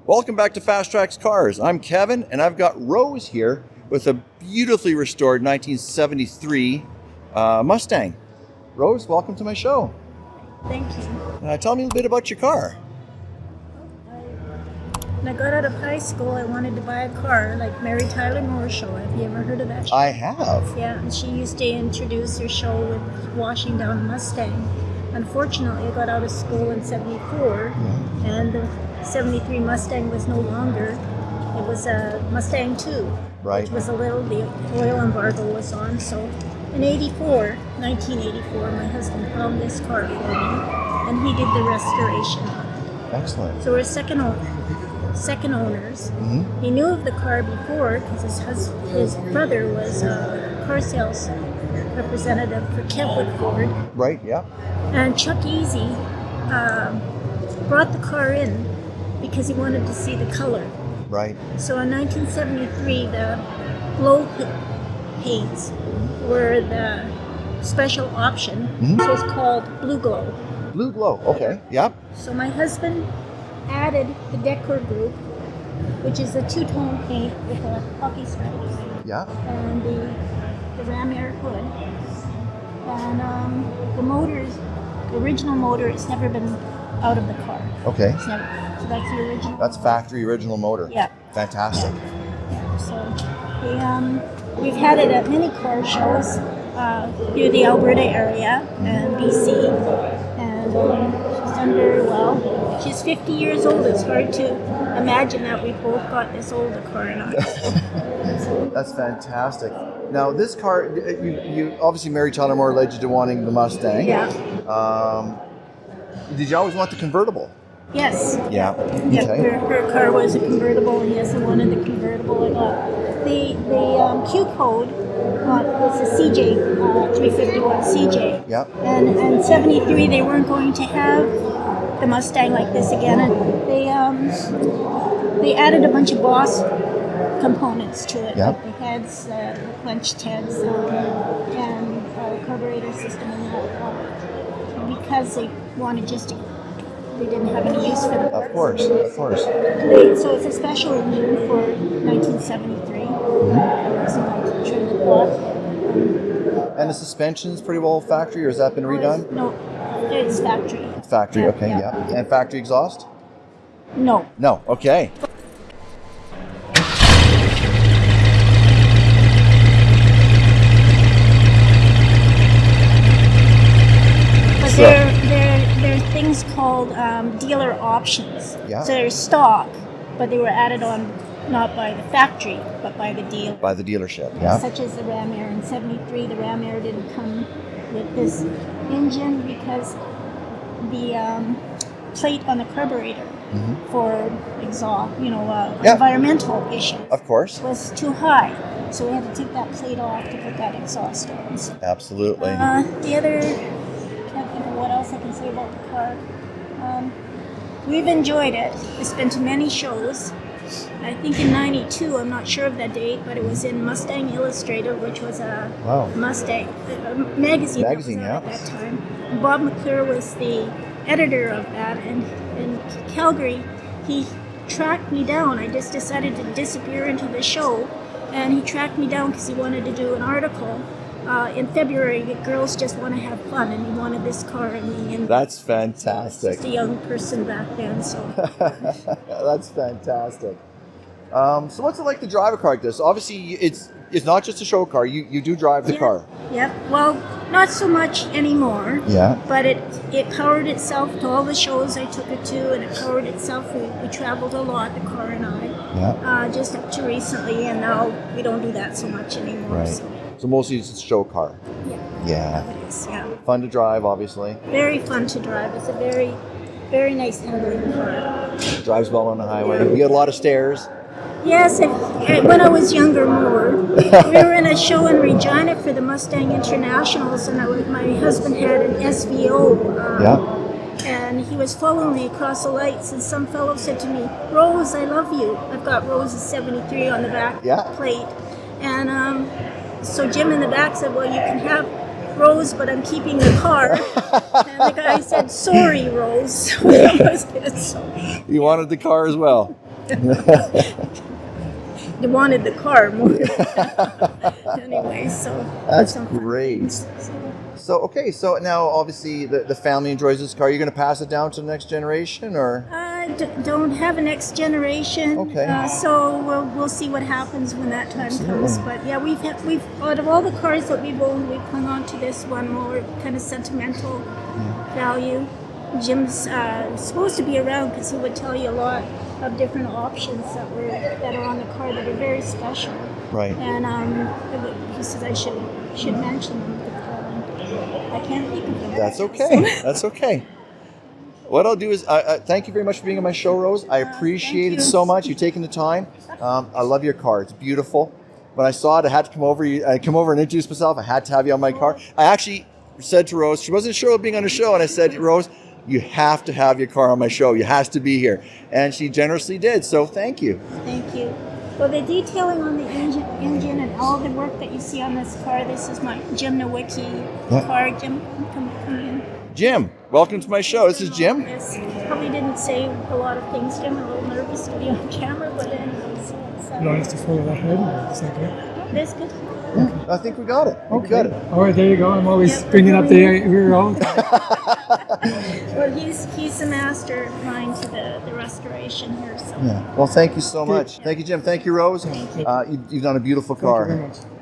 Welcome back to FasTrax Cars. I'm Kevin, and I've got Rose here with a beautifully restored 1973 Mustang. Rose, welcome to my show. Thank you. Tell me a bit about your car. When I got out of high school, I wanted to buy a car like Mary Tyler Moore Show. Have you ever heard of that show? I have. Yeah, and she used to introduce her show with washing down a Mustang. Unfortunately, I got out of school in 74, and the 73 Mustang was no longer. It was a Mustang 2, which was the oil embargo was on. So in 1984, my husband found this car for me, and he did the restoration on it. Excellent. So we're second owners. Mm-hmm. He knew of the car before because his brother was a car sales representative for Kentwood Ford. Right, yeah. And Chuck Easy brought the car in because he wanted to see the color. Right. So in 1973, the glow paints were the special option. Mm-hmm. So it's called Blue Glow. Blue Glow, okay, yep. So my husband added the Decor Group, which is a two-tone paint with a hockey stripes. Yeah. And the ram air hood. And the original motor has never been out of the car. Okay. So that's the original. That's factory original motor. Yeah. Fantastic. Yeah. So we've had it at many car shows through the Alberta area and BC, and she's done very well. She's 50 years old. It's hard to imagine that we both got this older car in us. That's fantastic. Now, this car, you obviously Mary Tyler Moore led you to wanting the Mustang. Yeah. Did you always want the convertible? Yes. Yeah. Yeah. Okay. Her car was a convertible, and yes, I wanted the convertible. I got the Q code was a CJ 351 CJ. Yeah. And in 73, they weren't going to have the Mustang like this again, and they added a bunch of Boss components to it, like the heads, the clenched heads, and the carburetor system, and that. Because they wanted they didn't have any use for the parts. Of course. So it's a special engine for 1973. So I trimmed the block. And the suspension's pretty well factory, or has that been redone? No, it's factory. It's factory, okay, yeah. And factory exhaust? No. No, okay. But there are things called dealer options. Yeah. So they're stock, but they were added on not by the factory, but by the dealer. By the dealership, yeah. Such as the ram air. In 73, the ram air didn't come with this engine because the plate on the carburetor for exhaust, environmental issues. Of course. Was too high. So we had to take that plate off to put that exhaust on. So, absolutely. Can't think of what else I can say about the car. We've enjoyed it. It's been to many shows. I think in 92, I'm not sure of that date, but it was in Mustang Illustrator, which was a Mustang magazine that was out at that time. Bob McClure was the editor of that, and in Calgary, he tracked me down. I just decided to disappear into the show, and he tracked me down because he wanted to do an article. In February, girls just want to have fun, and he wanted this car in me. And that's fantastic. Just a young person back then, so. That's fantastic. So what's it like to drive a car like this? Obviously, it's not just a show car. You do drive the car. Yep. Well, not so much anymore. Yeah. But it powered itself to all the shows I took it to, and it powered itself. We traveled a lot, the car and I. Yeah. Just up to recently, and now we don't do that so much anymore. Right. So mostly it's a show car. Yeah. It is, yeah. Fun to drive, obviously. Very fun to drive. It's a very, very nice handling car. Drives well on the highway. You get a lot of stairs. Yes, when I was younger more. We were in a show in Regina for the Mustang Internationals, and my husband had an SVO. And he was following me across the lights, and some fellow said to me, "Rose, I love you." I've got Rose's 73 on the back plate. And so Jim in the back said, "Well, you can have Rose, but I'm keeping the car." And the guy said, "Sorry, Rose." That was it. So, you wanted the car as well. They wanted the car more. Anyway, so That's some fun great. things. So, okay, so now obviously the family enjoys this car. You're going to pass it down to the next generation, or? Don't have a next generation. Okay. So we'll see what happens when that time comes. But yeah, we've out of all the cars that we've owned, we've hung on to this one more kind of sentimental value. Jim's supposed to be around because he would tell you a lot of different options that are on the car that are very special. Right. And he said I should mention them, but I can't think of them. That's okay. That's okay. What I'll do is, thank you very much for being on my show, Rose. I appreciate it so much. You taking the time. I love your car. It's beautiful. When I saw it, I had to come over. I come over and introduce myself. I had to have you on my car. I actually said to Rose, she wasn't sure about being on the show, and I said, Rose, you have to have your car on my show. You has to be here. And she generously did. So thank you. Thank you. Well, the detailing on the engine and all the work that you see on this car, this is my Jim Nowicki car. Jim, come in. Jim, welcome to my show. This is Jim. Yes, probably didn't say a lot of things, Jim. I'm a little nervous to be on camera, but anyway, so it's... You want us to follow that head? Is that good? That's good. I think we got it. Okay. We got it. All right, there you go. I'm always Yep, bringing up the rear all the time. Well, he's the mastermind to the restoration here. So Yeah. Well, thank you so much. Thank you, Jim. Thank you, Rose. Thank you. You've done a beautiful car. Thank you very much.